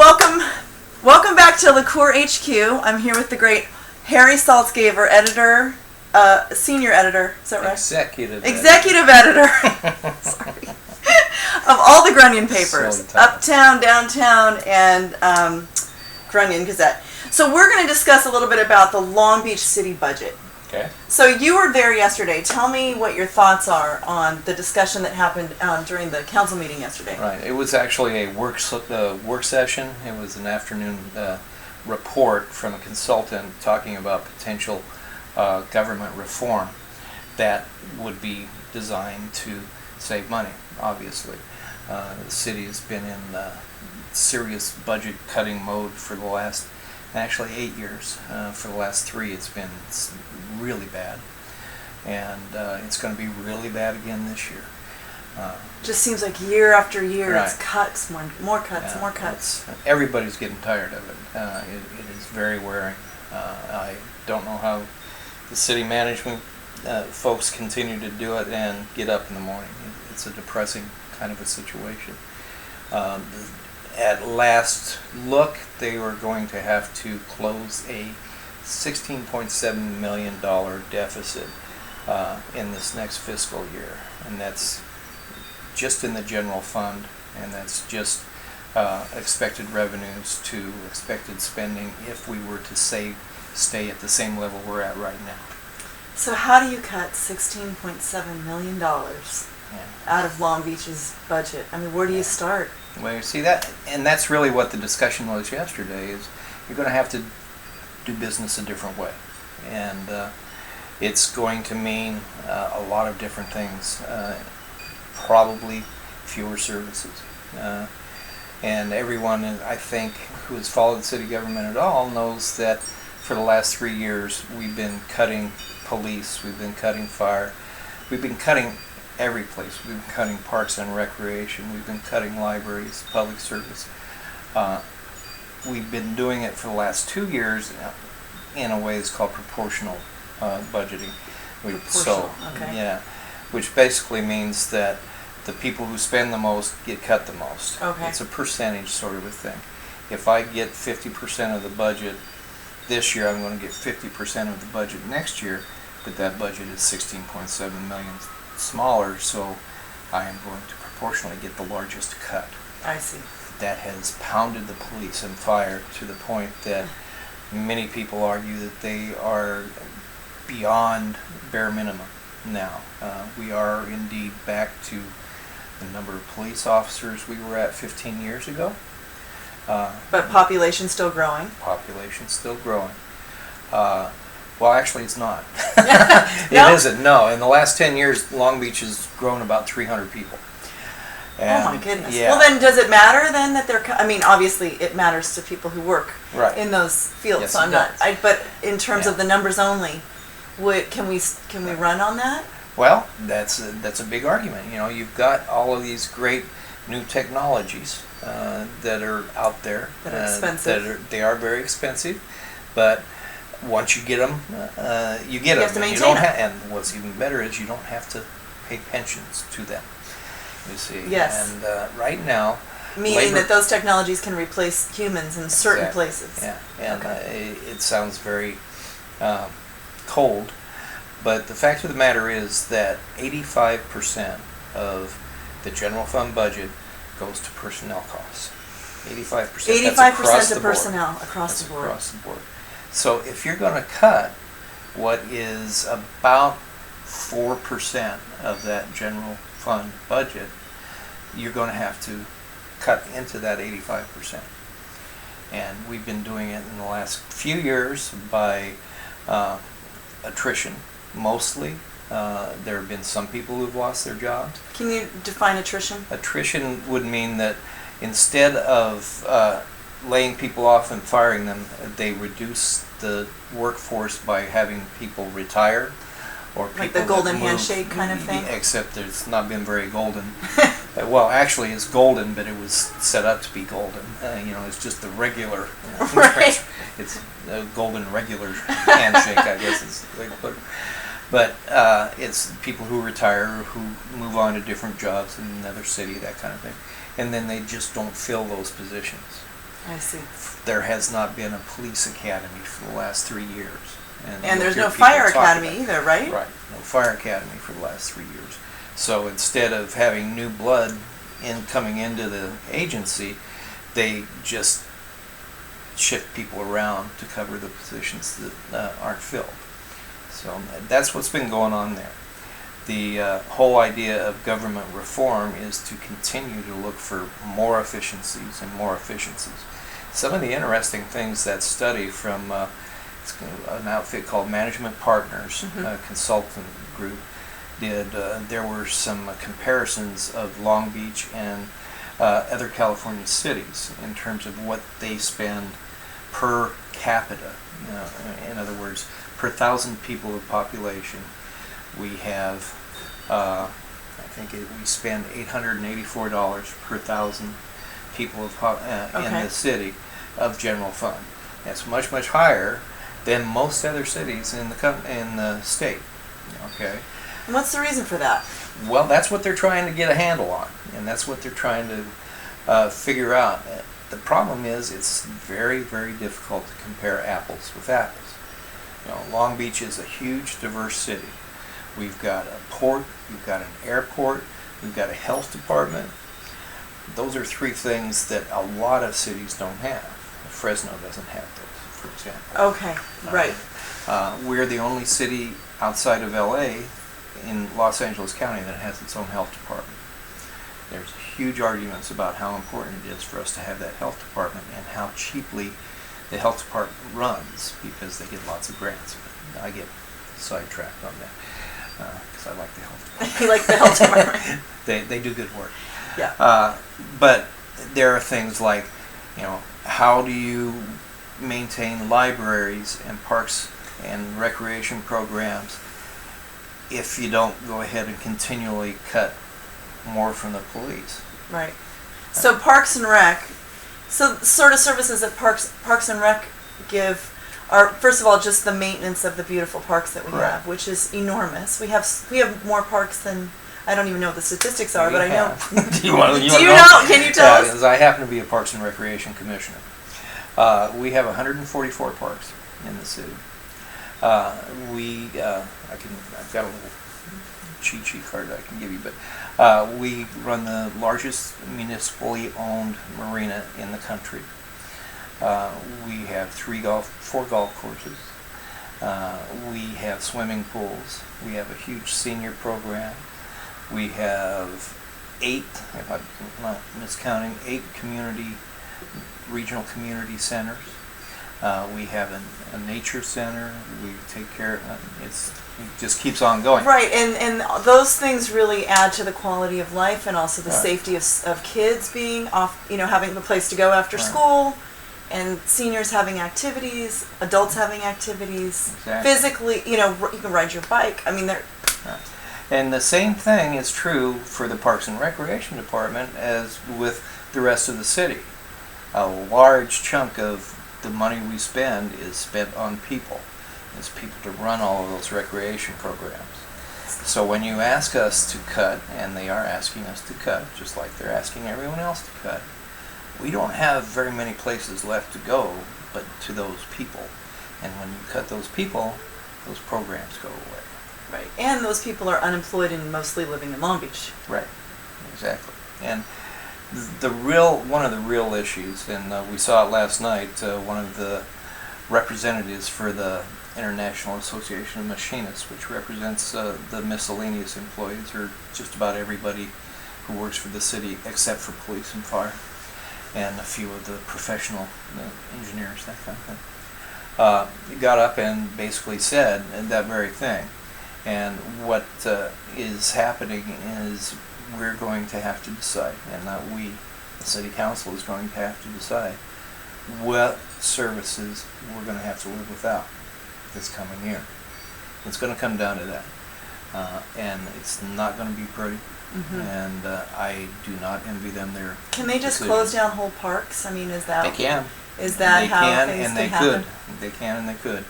Welcome back to Lecours HQ. I'm here with the great Harry Saltzgaver, editor, senior editor. Is that right? Executive editor. Sorry. Of all the Grunion papers, So Uptown, Downtown, and Grunion Gazette. So we're going to discuss a little bit about the Long Beach City budget. Okay. So you were there yesterday. Tell me what your thoughts are on the discussion that happened during the council meeting yesterday. Right. It was actually a work session. It was an afternoon report from a consultant talking about potential government reform that would be designed to save money, obviously. The city has been in serious budget cutting mode for the last, actually 8 years. For the last 3 it's been really bad, and it's going to be really bad again this year. Just seems like year after year, Right. It's cuts, more cuts, more cuts. Everybody's getting tired of it. It is very wearing. I don't know how the city management folks continue to do it and get up in the morning. It's a depressing kind of a situation. At last look, they were going to have to close a $16.7 million deficit in this next fiscal year, and that's just in the general fund, and that's just expected revenues to expected spending if we were to stay at the same level we're at right now. So how do you cut $16.7 million out of Long Beach's budget? I mean, where do you start? Well, you see that, and that's really what the discussion was yesterday, is you're going to have to do business a different way. And it's going to mean a lot of different things. Probably fewer services. And everyone, I think, who has followed city government at all knows that for the last 3 years we've been cutting police, we've been cutting fire, we've been cutting every place. We've been cutting parks and recreation, we've been cutting libraries, public service. We've been doing it for the last 2 years in a way that's called proportional budgeting. Okay. Yeah, which basically means that the people who spend the most get cut the most. Okay. It's a percentage sort of a thing. If I get 50% of the budget this year, I'm going to get 50% of the budget next year, but that budget is 16.7 million smaller, so I am going to proportionally get the largest cut. I see. That has pounded the police and fire to the point that many people argue that they are beyond bare minimum now. We are indeed back to the number of police officers we were at 15 years ago. But population still growing. Population still growing. Well, actually, it's not. No? It isn't. No, in the last 10 years, Long Beach has grown about 300 people. And oh my goodness. Yeah. Well, then, does it matter then that they're? I mean, obviously, it matters to people who work Right. in those fields. Yes, so I'm it not. does. But in terms Yeah. of the numbers only, can we run on that? Well, that's a big argument. You know, you've got all of these great new technologies that are out there. That are expensive. They are very expensive, but once you get them, you get them. have to maintain don't them. And what's even better is you don't have to pay pensions to them. You see. Yes. And right now, Meaning that those technologies can replace humans in certain Exactly. places. Yeah, and Okay. it sounds very cold, but the fact of the matter is that 85% of the general fund budget goes to personnel costs. 85%. 85% of personnel across the board. Across the board. So if you're going to cut what is about 4% of that general fund budget, you're going to have to cut into that 85%. And we've been doing it in the last few years by attrition, mostly. There have been some people who've lost their jobs. Can you define attrition? Attrition would mean that instead of laying people off and firing them, they reduce the workforce by having people retire, or people Like the that golden move. handshake kind of thing? Except it's not been very golden. Well, actually, it's golden, but it was set up to be golden. It's just the regular. Right. It's a golden regular handshake, I guess is the way to put it. But it's people who retire, who move on to different jobs in another city, that kind of thing. And then they just don't fill those positions. I see. There has not been a police academy for the last 3 years. And you'll there's hear no people fire talk academy about it. either, right? Right, no fire academy for the last 3 years. So instead of having new blood coming into the agency, they just shift people around to cover the positions that aren't filled. So that's what's been going on there. The whole idea of government reform is to continue to look for more efficiencies and more efficiencies. Some of the interesting things that study from an outfit called Management Partners, a consultant group, did, there were some comparisons of Long Beach and other California cities in terms of what they spend per capita. In other words, per 1,000 people of population, we have, I think we spend $884 per 1,000 people of in the city of general fund. That's much, much higher than most other cities in the state. Okay. And what's the reason for that? Well, that's what they're trying to get a handle on, and that's what they're trying to figure out. The problem is it's very, very difficult to compare apples with apples. Long Beach is a huge, diverse city. We've got a port, we've got an airport, we've got a health department. Those are three things that a lot of cities don't have. Fresno doesn't have those, for example. Okay, right. We're the only city outside of LA in Los Angeles County that has its own health department. There's huge arguments about how important it is for us to have that health department and how cheaply the health department runs, because they get lots of grants. I get sidetracked on that because I like the health department. You like the health department? They do good work. Yeah. But there are things like, how do you maintain libraries and parks and recreation programs if you don't go ahead and continually cut more from the police? Right. So Parks and Rec, so the sort of services that Parks and Rec give are, first of all, just the maintenance of the beautiful parks that we have, which is enormous. We have more parks than, I don't even know what the statistics are, but I know. Do you know? Can you tell us? Because I happen to be a Parks and Recreation Commissioner. We have 144 parks in the city. I've got a little cheat sheet card that I can give you, but we run the largest municipally owned marina in the country. We have 4 golf courses. We have swimming pools. We have a huge senior program. We have 8, if I'm not miscounting, 8 regional community centers. We have a nature center. We take care of it just keeps on going. Right, and those things really add to the quality of life and also the safety of kids being off, having a place to go after school, and seniors having activities, adults having activities. Exactly. Physically, you can ride your bike. I mean, they're... And the same thing is true for the Parks and Recreation Department as with the rest of the city. A large chunk of the money we spend is spent on people. It's people to run all of those recreation programs. So when you ask us to cut, and they are asking us to cut, just like they're asking everyone else to cut, we don't have very many places left to go but to those people. And when you cut those people, those programs go away. Right, and those people are unemployed and mostly living in Long Beach. Right, exactly. And one of the real issues, and we saw it last night, one of the representatives for the International Association of Machinists, which represents the miscellaneous employees, or just about everybody who works for the city except for police and fire, and a few of the professional engineers, that kind of thing, got up and basically said that very thing. And what is happening is we're going to have to decide, and not we, the city council is going to have to decide what services we're going to have to live without this coming year. It's going to come down to that. And it's not going to be pretty. And I do not envy them their Can they just decisions. close down whole parks? I mean, is that... They can. Is that they how can, things and they happen? could. They can and they could.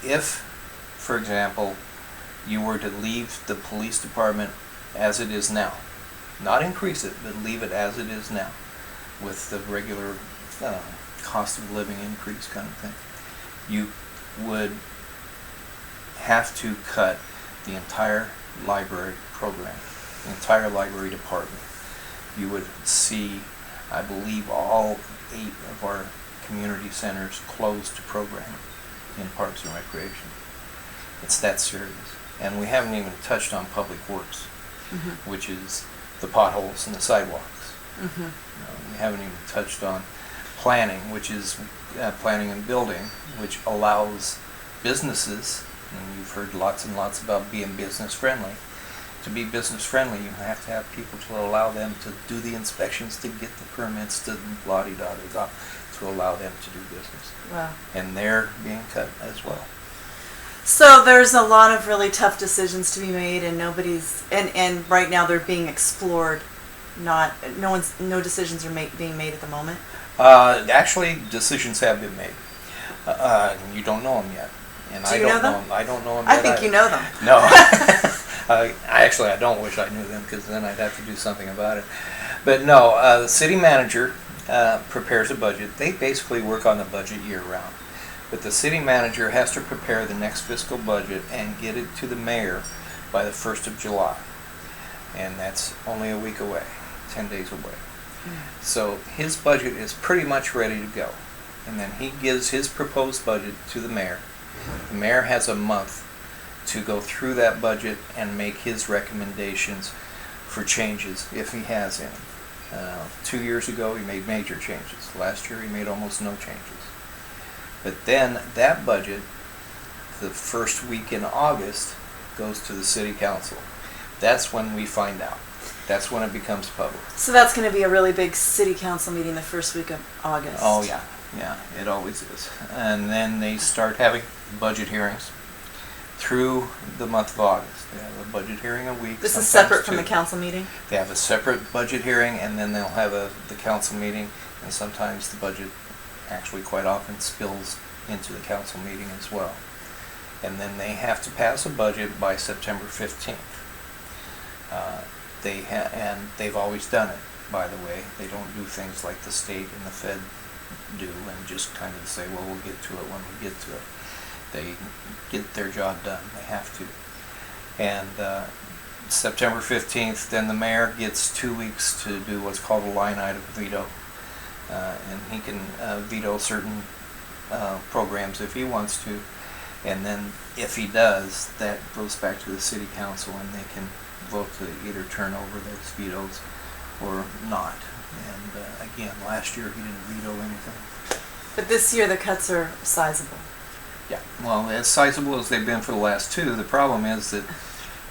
If, for example, you were to leave the police department as it is now, not increase it, but leave it as it is now, with the regular cost of living increase kind of thing, you would have to cut the entire library program, the entire library department. You would see, I believe, all 8 of our community centers closed to programming in Parks and Recreation. It's that serious. And we haven't even touched on Public Works, which is the potholes and the sidewalks. We haven't even touched on planning, which is planning and building, which allows businesses, and you've heard lots and lots about being business friendly. To be business friendly, you have to have people to allow them to do the inspections, to get the permits, to blah-de-da-de-da, to allow them to do business. Wow. And they're being cut as well. So there's a lot of really tough decisions to be made, and and right now they're being explored. No decisions are being made at the moment. Actually, decisions have been made. You don't know them yet, and Do you know them? I don't know them I yet. think you know them. No, I don't wish I knew them, because then I'd have to do something about it. But no, the city manager prepares a budget. They basically work on the budget year round. But the city manager has to prepare the next fiscal budget and get it to the mayor by the 1st of July. And that's only a week away, 10 days away. So his budget is pretty much ready to go. And then he gives his proposed budget to the mayor. The mayor has a month to go through that budget and make his recommendations for changes, if he has any. 2 years ago he made major changes. Last year he made almost no changes. But then that budget, the first week in August, goes to the city council. That's when we find out. That's when it becomes public. So that's going to be a really big city council meeting the first week of August. Oh yeah, it always is. And then they start having budget hearings through the month of August. They have a budget hearing a week. This is separate from the council meeting? They have a separate budget hearing, and then they'll have the council meeting, and sometimes the budget actually quite often spills into the council meeting as well. And then they have to pass a budget by September 15th. And they've always done it, by the way. They don't do things like the state and the Fed do and just kind of say, well, we'll get to it when we get to it. They get their job done. They have to. And September 15th, then the mayor gets 2 weeks to do what's called a line item veto. And he can veto certain programs if he wants to. And then if he does, that goes back to the city council, and they can vote to either turn over those vetoes or not. And again, last year he didn't veto anything. But this year the cuts are sizable. Yeah, well, as sizable as they've been for the last 2, the problem is that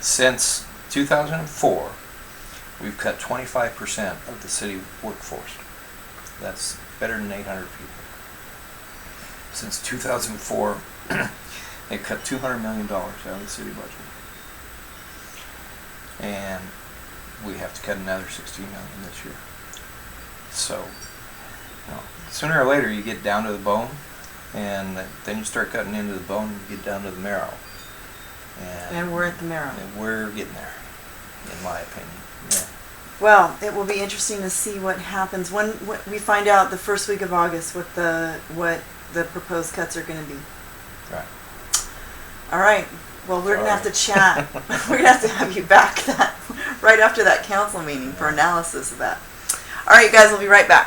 since 2004, we've cut 25% of the city workforce. That's better than 800 people. Since 2004, they cut $200 million out of the city budget. And we have to cut another $16 million this year. So, sooner or later you get down to the bone, and then you start cutting into the bone and you get down to the marrow. And we're at the marrow. And we're getting there, in my opinion. Yeah. Well, it will be interesting to see what happens when we find out the first week of August what the proposed cuts are going to be. Right. All right. Well, we're going to have to chat. We're going to have you back right after that council meeting for analysis of that. All right, you guys, we'll be right back.